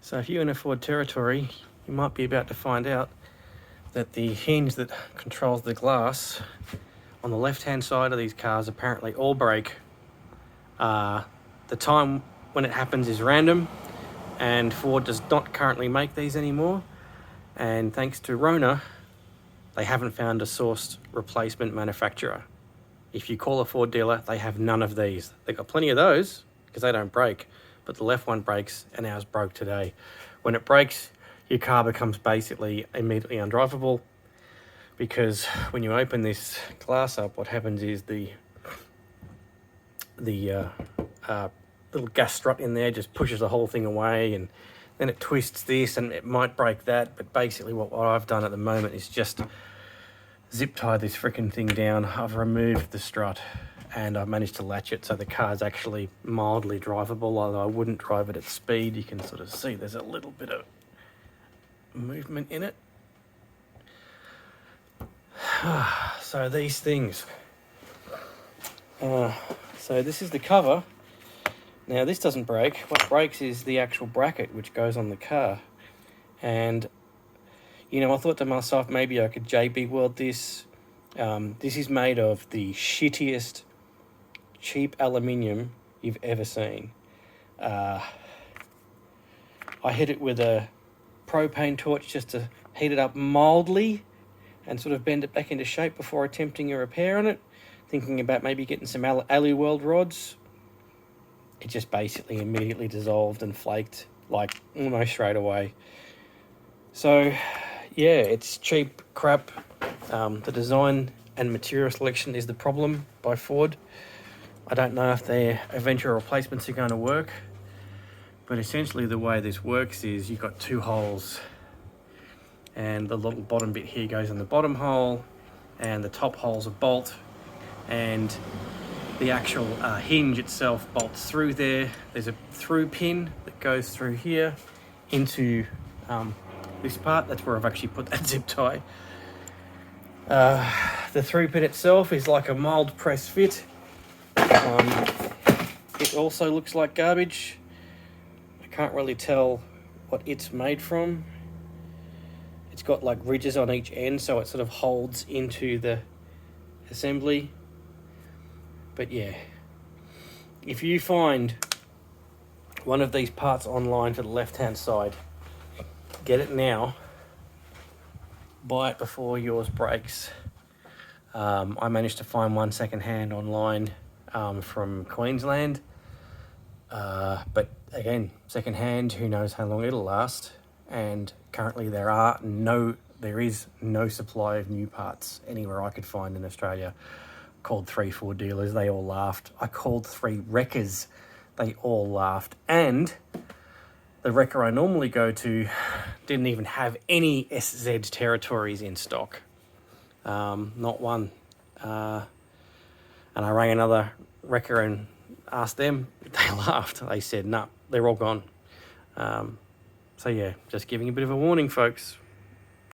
So if you're in a Ford territory, you might be about to find out that the hinge that controls the glass on the left-hand side of these cars apparently all break. The time when it happens is random, and Ford does not currently make these anymore. And thanks to Rona, they haven't found a sourced replacement manufacturer. If you call a Ford dealer, they have none of these. They've got plenty of those because they don't break, but the left one breaks and ours broke today. When it breaks, your car becomes basically immediately undrivable, because when you open this glass up, what happens is the little gas strut in there just pushes the whole thing away, and then it twists this and it might break that. But basically what I've done at the moment is just zip tie this freaking thing down. I've removed the strut and I've managed to latch it so the car's actually mildly drivable, although I wouldn't drive it at speed. You can sort of see there's a little bit of movement in it. So these things. So this is the cover. Now this doesn't break. What breaks is the actual bracket which goes on the car. And you know, I thought to myself, maybe I could JB weld this. This is made of the shittiest cheap aluminium you've ever seen. I hit it with a propane torch just to heat it up mildly and sort of bend it back into shape before attempting a repair on it, thinking about maybe getting some alley weld rods. It just basically immediately dissolved and flaked, like almost straight away. So yeah, it's cheap crap. The design and material selection is the problem by Ford. I don't know if their eventual replacements are going to work, but essentially the way this works is you've got two holes, and the little bottom bit here goes in the bottom hole, and the top hole's a bolt, and the actual hinge itself bolts through there. There's a through pin that goes through here into this part. That's where I've actually put that zip tie. The through pin itself is like a mild press fit. It also looks like garbage. I can't really tell what it's made from. It's got like ridges on each end, so it sort of holds into the assembly. But yeah, if you find one of these parts online for the left-hand side, get it now. Buy it before yours breaks. I managed to find one second-hand online from Queensland. But again, second-hand, who knows how long it'll last. And currently there is no supply of new parts anywhere I could find in Australia. Called 3-4 dealers, they all laughed. I called 3 wreckers, they all laughed. And the wrecker I normally go to didn't even have any SZ territories in stock. Not one. And I rang another wrecker and asked them. They laughed. They said, no, they're all gone. So yeah, just giving a bit of a warning, folks.